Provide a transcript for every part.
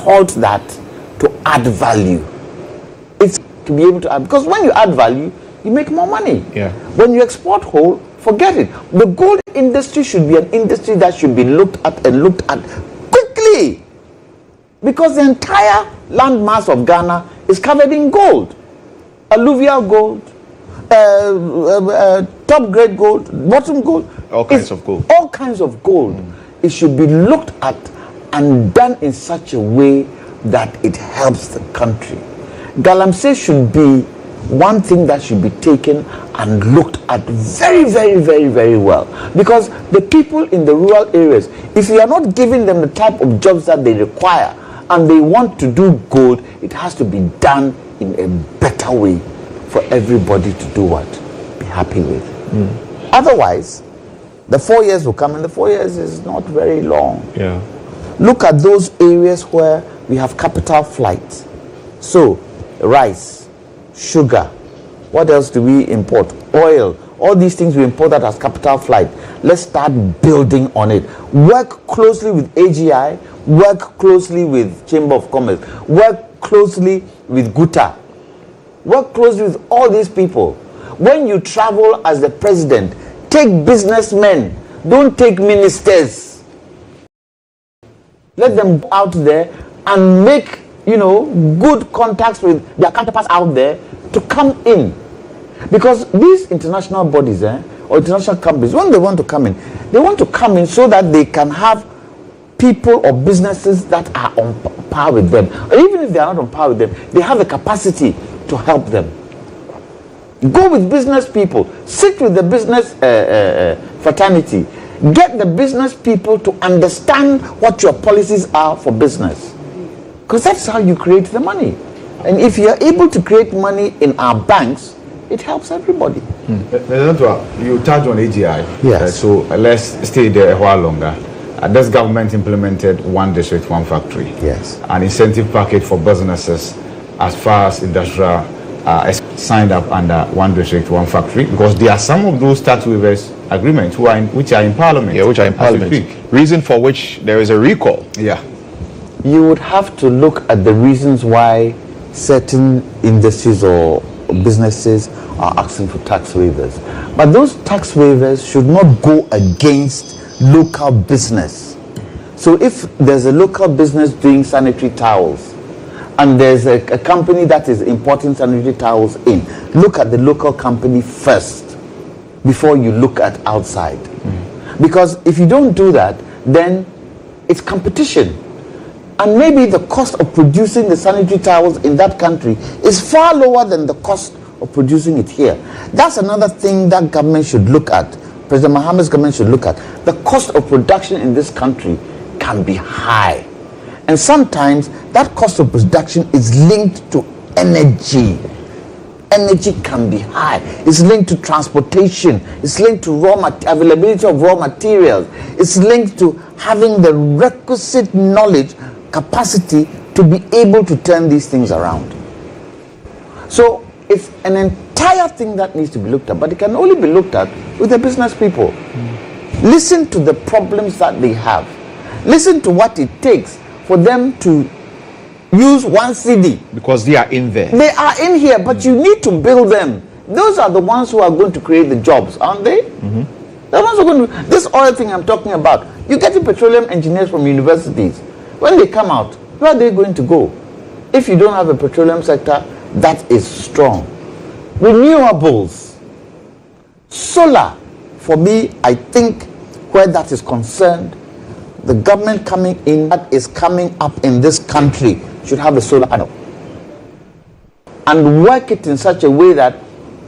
halt that to add value. It's to be able to add, because when you add value, you make more money. Yeah. When you export whole, forget it. The gold industry should be an industry that should be looked at quickly, because the entire land mass of Ghana is covered in gold, alluvial gold, top grade gold, bottom gold, all kinds of gold. All kinds of gold. It should be looked at and done in such a way that it helps the country. Galamsey should be one thing that should be taken and looked at very, very, very, very well, because the people in the rural areas, if you are not giving them the type of jobs that they require and they want to do gold, it has to be done in a better way for everybody to do what? Be happy with. Otherwise, the 4 years will come, and the 4 years is not very long. Yeah. Look at those areas where we have capital flight. So, rice, sugar, what else do we import? Oil, all these things we import that as capital flight. Let's start building on it. Work closely with AGI, work closely with Chamber of Commerce, work closely with GUTA, work closely with all these people. When you travel as the president, take businessmen, don't take ministers. Let them go out there and make, good contacts with their counterparts out there to come in. Because these international bodies or international companies, when they want to come in, they want to come in so that they can have people or businesses that are on par with them. Or even if they are not on par with them, they have the capacity to help them. Go with business people. Sit with the business fraternity. Get the business people to understand what your policies are for business. Because that's how you create the money. And if you're able to create money in our banks, it helps everybody. You touched on AGI. Yes. So let's stay there a while longer. This government implemented one district, one factory. Yes. An incentive package for businesses as far as industrial signed up under one district, one factory, because there are some of those tax waivers agreements which are in Parliament. Yeah, which are in Parliament. Reason for which there is a recall. Yeah. You would have to look at the reasons why certain industries or businesses are asking for tax waivers. But those tax waivers should not go against local business. So if there's a local business doing sanitary towels, and there's a company that is importing sanitary towels in, look at the local company first before you look at outside. Because if you don't do that, then it's competition. And maybe the cost of producing the sanitary towels in that country is far lower than the cost of producing it here. That's another thing that government should look at. President Mohammed's government should look at. The cost of production in this country can be high. And sometimes that cost of production is linked to energy. Energy can be high. It's linked to transportation. It's linked to availability of raw materials. It's linked to having the requisite knowledge, capacity to be able to turn these things around. So it's an entire thing that needs to be looked at, but it can only be looked at with the business people. Listen to the problems that they have. Listen to what it takes for them to use one CD. Because they are in there. They are in here, but you need to build them. Those are the ones who are going to create the jobs, aren't they? The ones who are going to, this oil thing I'm talking about, you're getting petroleum engineers from universities. When they come out, where are they going to go? If you don't have a petroleum sector that is strong. Renewables. Solar, for me, I think where that is concerned, the government coming in that is coming up in this country should have a solar panel and work it in such a way that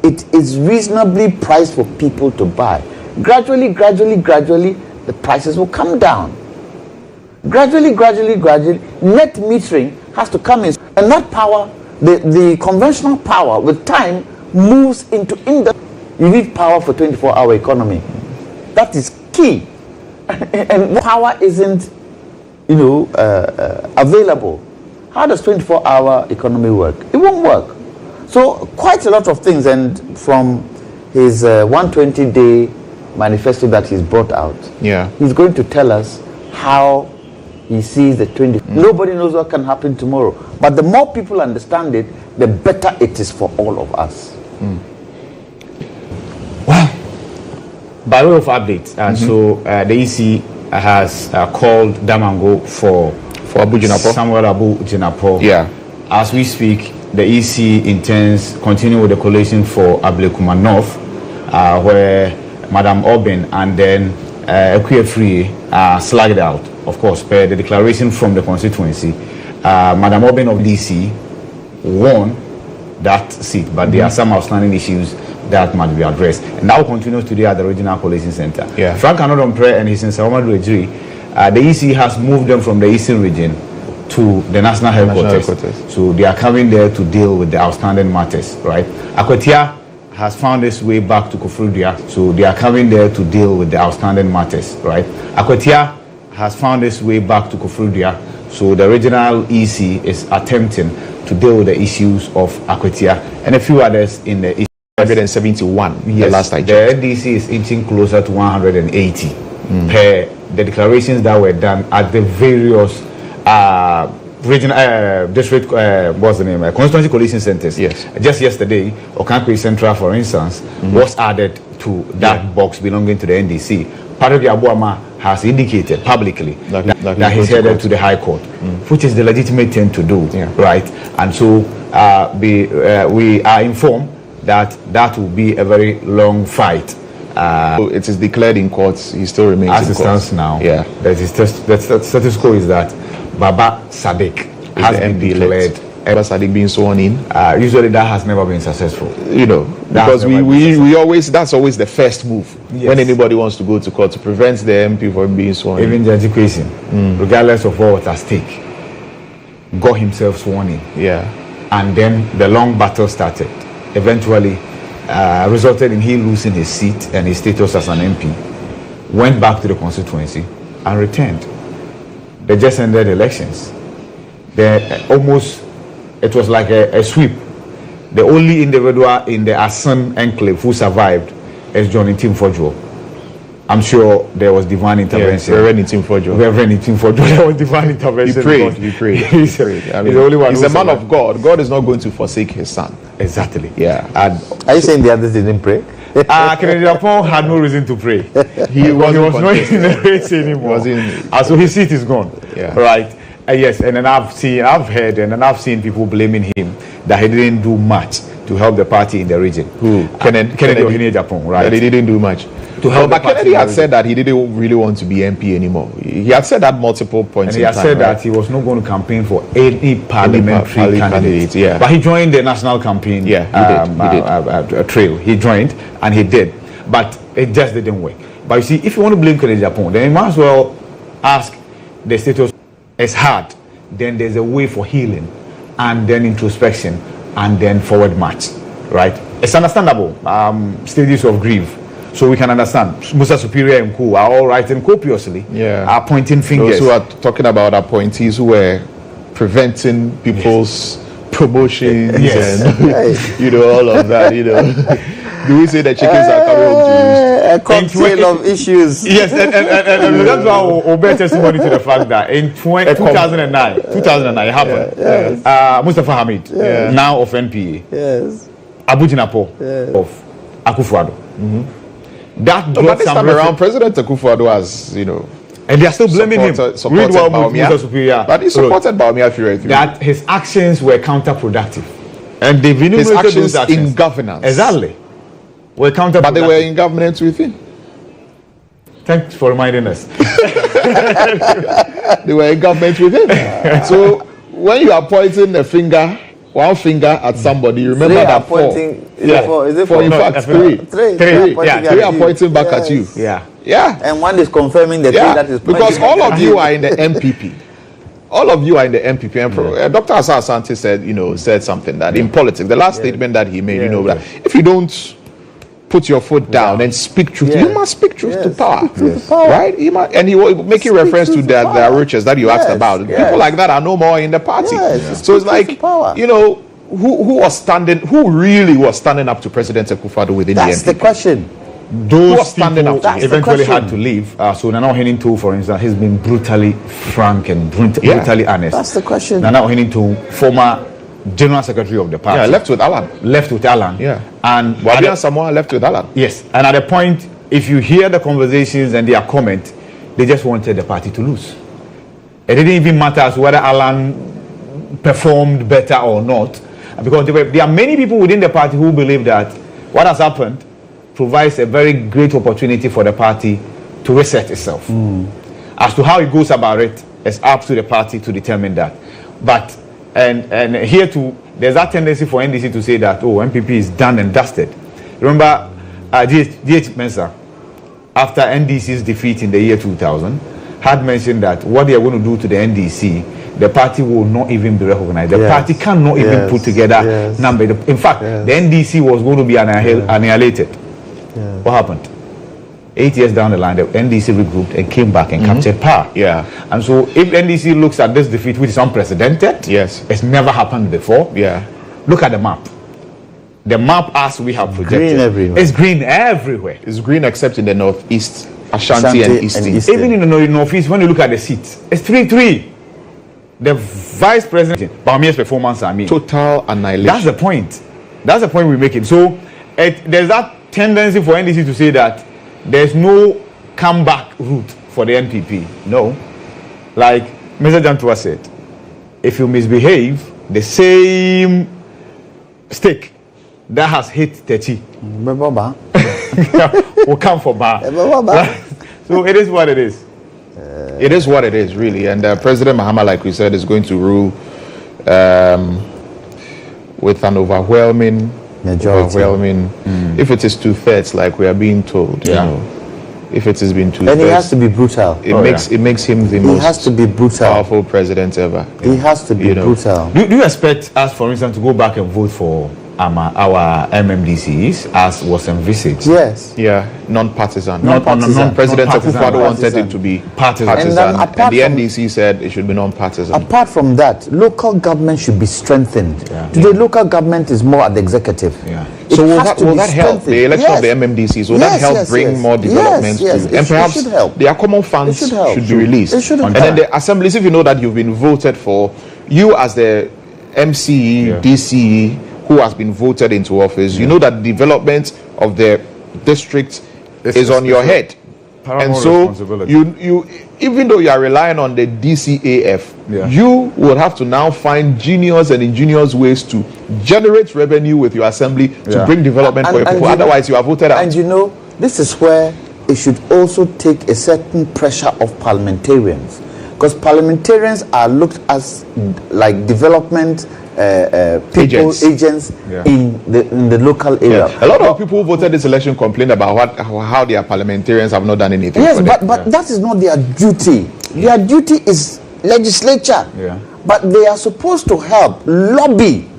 it is reasonably priced for people to buy. Gradually, the prices will come down. Gradually, net metering has to come in. And that power, the conventional power with time moves into industry. You need power for 24-hour economy. That is key. And power isn't, available. How does 24-hour economy work? It won't work. So quite a lot of things, and from his 120-day manifesto that he's brought out, yeah, he's going to tell us how he sees the 20. Nobody knows what can happen tomorrow. But the more people understand it, the better it is for all of us. Well, by way of update, so the EC has called Damango for Abu Jinapo. Samuel Abu Jinapo. Yeah. As we speak, the EC intends continue with the coalition for Ablekuma North, where Madam Obin and then Equia Free are slagged out, of course, per the declaration from the constituency. Madam Obin of DC won that seat, but there are some outstanding issues that must be addressed. And that will continue today at the Regional Coalition Center. Yeah. Frank Anodompre and his Nsawamadu Ejiri, the EC has moved them from the Eastern region to the national headquarters. So they are coming there to deal with the outstanding matters, right? Akwatia has found its way back to Kofrudia, so they are coming there to deal with the outstanding matters, right? Akwatia has found its way back to Kofrudia, so the regional EC is attempting to deal with the issues of Akwatia and a few others in the 171. Yes, the last I the checked. NDC is inching closer to 180 per the declarations that were done at the various regional district what's the name constituency coalition centers. Yes. Just yesterday, Okankwe Central, for instance, was added to that box belonging to the NDC. Patrick Abuama has indicated publicly that he's headed to the High Court, which is the legitimate thing to do, right? And so we are informed that will be a very long fight. So it is declared in courts. He still remains As in it courts. stands now, Yeah. the status quo is that Baba Sadiq has the been MP declared. Baba Sadiq being sworn in. Usually that has never been successful. You know, because never we always, that's always the first move Yes. when anybody wants to go to court, to prevent the MP from being sworn in. Even Judge Kwesi, regardless of what was at stake, got himself sworn in. Yeah. And then the long battle started. Eventually, resulted in him losing his seat and his status as an MP. Went back to the constituency and returned. They just ended elections. It was like a sweep. The only individual in the Asan enclave who survived is Johnny Timfojo. I'm sure there was divine intervention. Reverend Timfojo. There was divine intervention. He prayed. He's the only one. He's a man of God. God is not going to forsake his son. Exactly. Yeah. And Are you saying the others didn't pray? Kennedy Japon had no reason to pray. He was not contesting. in the race anymore. So his seat is gone. Yeah. Right. Yes, and then I've heard, and then I've seen people blaming him that he didn't do much to help the party in the region. Who? Kennedy Japon, right? That he didn't do much. To help But the party Kennedy in the had said that he didn't really want to be MP anymore. He had said that multiple points And he in had time. said right? that he was not going to campaign for any parliamentary candidate. Yeah. But he joined the national campaign Yeah, he did. trail. He joined and he did. But it just didn't work. But you see, if you want to blame Kennedy Japon, then you might as well ask the status. It's hard. Then there's a way for healing and then introspection and then forward march, right? It's understandable, stages of grief. So we can understand. Musa Superior and Co are all writing copiously, are pointing fingers. Those who are talking about appointees who were preventing people's promotions and all of that, Do we say the chickens are coming home to roost? A cocktail of issues. Yes, and that's why we'll bear testimony to the fact that in 2009 it happened. Mustafa Hamid, now of NPA, Abu Jinapo of Akufo-Addo. That But this time around, President Akufo-Addo has, and they are still blaming him. Supported Musa Superior. But he supported Baumia through. That his actions were counterproductive. And they've His enumerated actions those actions in governance. Exactly. Were counterproductive. But they were in governance with him. Thanks for reminding us. They were in government with him. So when you are pointing one finger at somebody, you remember that four. In fact, three are pointing back at you. Yeah. And one is confirming the three that is because all of you are in the MPP. All of you are in the MPP. And Dr. Asa Asante said something that in politics, the last statement that he made, that if you don't put your foot down and speak truth, you must speak truth to power. Right? And he was making reference to the riches that you asked about. People like that are no more in the party. So it's like, who really was standing up to President Akufo-Addo within the MPP? That's the question. those standing people up to him? eventually had to leave. So Nana Ohenintoo, for instance, has been brutally frank and brutally honest. That's the question. Nana Ohenintoo, former General Secretary of the party. Yeah, left with Alan. Yeah. And Wabian Samoa left with Alan. Yes. And at the point, if you hear the conversations and their comment, they just wanted the party to lose. It didn't even matter as whether Alan performed better or not. Because there are many people within the party who believe that what has happened provides a very great opportunity for the party to reset itself. As to how it goes about it, it's up to the party to determine that. But and here too, there's that tendency for NDC to say that MPP is done and dusted. Remember, GH Mensah, after NDC's defeat in the year 2000, had mentioned that what they are going to do to the NDC, the party will not even be recognized. The party cannot even put together number. In fact, the NDC was going to be annihilated. What happened? 8 years down the line, the NDC regrouped and came back and captured power. And so if NDC looks at this defeat, which is unprecedented, it's never happened before. Look at the map. The map as we have projected. Green everywhere. It's green everywhere. It's green except in the northeast, Ashanti and Eastern. Even in the northeast, when you look at the seats, it's 3-3. The vice president, Bamia's performance, total annihilation. That's the point. That's the point we make it. So there's that tendency for NDC to say that there's no comeback route for the NPP. No. Like Mr. Jantua said, if you misbehave, the same stick that has hit Techi will come for Bar. So it is what it is. It is what it is, really. And President Mahama, like we said, is going to rule with an overwhelming majority. If it is 2/3, like we are being told, you know, if it has been 2/3, and he has to be brutal. It makes him the most has to be brutal. Powerful president ever. He has to be brutal. Do you expect us, for instance, to go back and vote for our MMDCs as was envisaged? Yes. Yeah, non-partisan. President Akufo-Addo wanted it to be partisan, and the NDC said it should be non-partisan. Apart from that, local government should be strengthened. Today, local government is more at the executive. So will that help? The election of the MMDCs, will that help bring more developments to? And perhaps their common funds should be released. And then the assemblies, if you know that you've been voted for, you as the MCE, DCE, who has been voted into office, you know that development of the district is on your head. And so you even though you are relying on the DCAF, you will have to now find ingenious ways to generate revenue with your assembly to bring development for your people. Otherwise, you are voted out. And you know, this is where it should also take a certain pressure of parliamentarians, because parliamentarians are looked as like development agents in the local area. A lot of people who voted this election complained about how their parliamentarians have not done anything. Yes, but that is not their duty. Their duty is legislature. But they are supposed to help lobby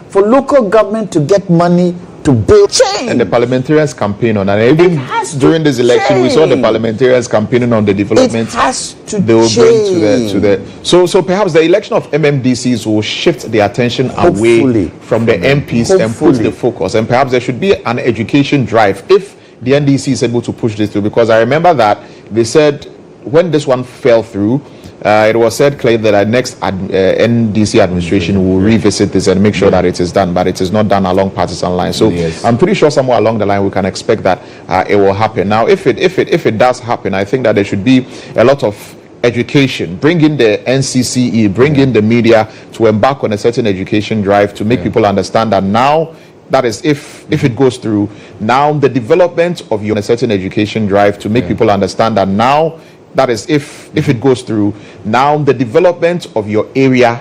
for local government to get money to build change. And the parliamentarians campaign on, and even during this election, we saw the parliamentarians campaigning on the development they will bring to the. So perhaps the election of MMDCs will shift the attention away from the MPs and put the focus. And perhaps there should be an education drive if the NDC is able to push this through. Because I remember that they said when this one fell through, it was said clearly that our next NDC administration will revisit this and make sure that it is done, but it is not done along partisan lines. So I'm pretty sure somewhere along the line we can expect that it will happen. Now, if it does happen, I think that there should be a lot of education. Bring in the NCCE, bring in the media to embark on a certain education drive to make people understand that now. That is, if it goes through, now the development of your certain education drive to make people understand that now. That is, if it goes through, now the development of your area,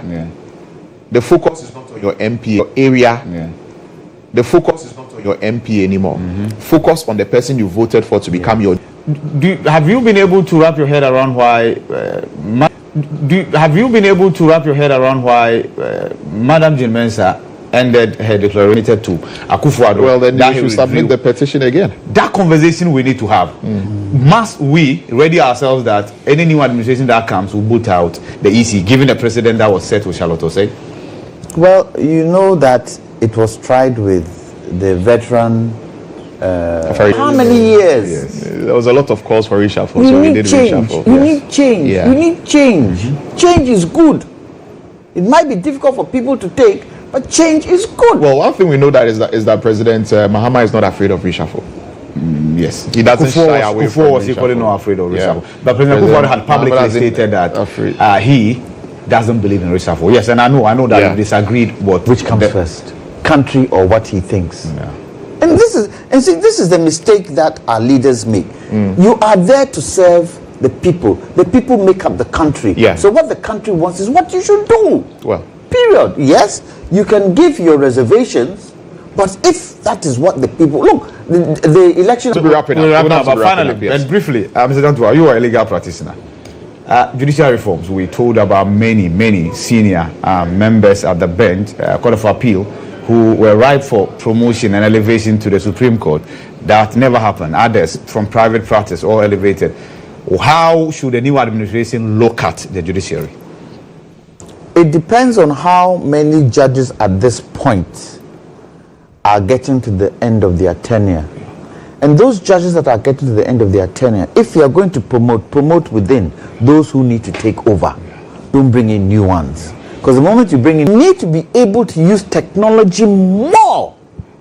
the focus is not on your MP, your area. The focus is not on your MP anymore. Focus on the person you voted for to become your. Have you been able to wrap your head around why? Have you been able to wrap your head around why Madam GHOne Mensah ended her declaration to Akufo-Addo? Well, then you should submit the petition again. That conversation we need to have. Must we ready ourselves that any new administration that comes will boot out the EC, given the precedent that was set with Charlotte Osei? Well, you know that it was tried with the veteran How many years? Yes. There was a lot of calls for reshuffle, We so we need did change. reshuffle. We Yes. need change. Yeah. We need change. Change is good. It might be difficult for people to take, but change is good. Well, one thing we know that is that President Mahama is not afraid of reshuffle. Yes, He doesn't shy away from Kufuor was equally reshuffle. not afraid of reshuffle. Yeah. But President Kufuor had Mahama publicly doesn't stated that afraid. he doesn't believe in reshuffle. Yes, and I know that Yeah. we disagreed, but Which comes first, country or what he thinks? Yeah. And this is the mistake that our leaders make. You are there to serve the people. The people make up the country. Yeah. So what the country wants is what you should do. Well, Period. Yes, you can give your reservations, but if that is what the people look, the election. to be wrapping up. We'll wrap We'll have up, to but wrap it finally, up, yes. and briefly, Mr. Dantua, you are a legal practitioner. Judicial reforms, we told about many senior members at the bench, Court of Appeal, who were ripe for promotion and elevation to the Supreme Court. That never happened. Others from private practice all elevated. How should the new administration look at the judiciary? It depends on how many judges at this point are getting to the end of their tenure. And those judges that are getting to the end of their tenure, if you are going to promote within those who need to take over. Don't bring in new ones. Because the moment you bring in, you need to be able to use technology more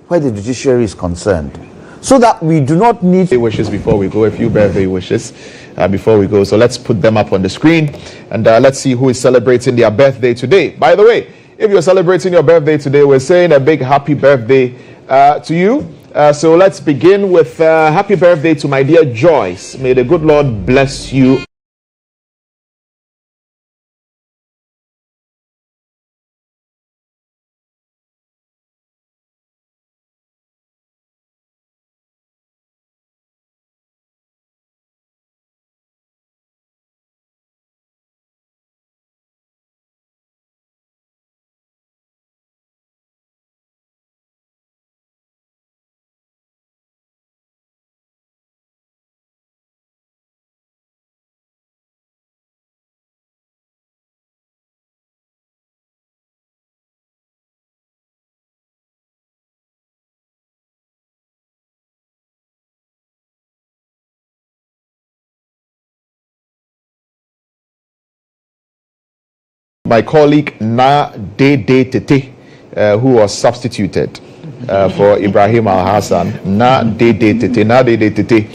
where the judiciary is concerned. So that we do not need... birthday wishes before we go, a few birthday wishes before we go. So let's put them up on the screen and let's see who is celebrating their birthday today. By the way, if you're celebrating your birthday today, we're saying a big happy birthday to you. So let's begin with happy birthday to my dear Joyce. May the good Lord bless you. My colleague Na Dede Tete, who was substituted for Ibrahim Al Hassan. Na Dede Tete. Na Dede Tete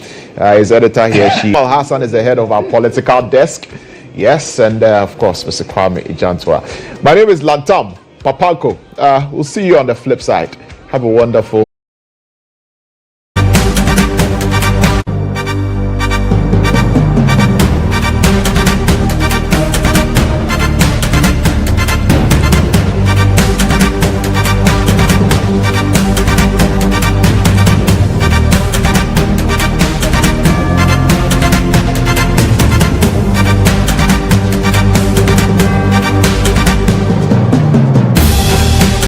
is editor here. Al Hassan is the head of our political desk. Yes, and of course, Mr. Kwame Ijantwa. My name is Lantam Papanko. We'll see you on the flip side. Have a wonderful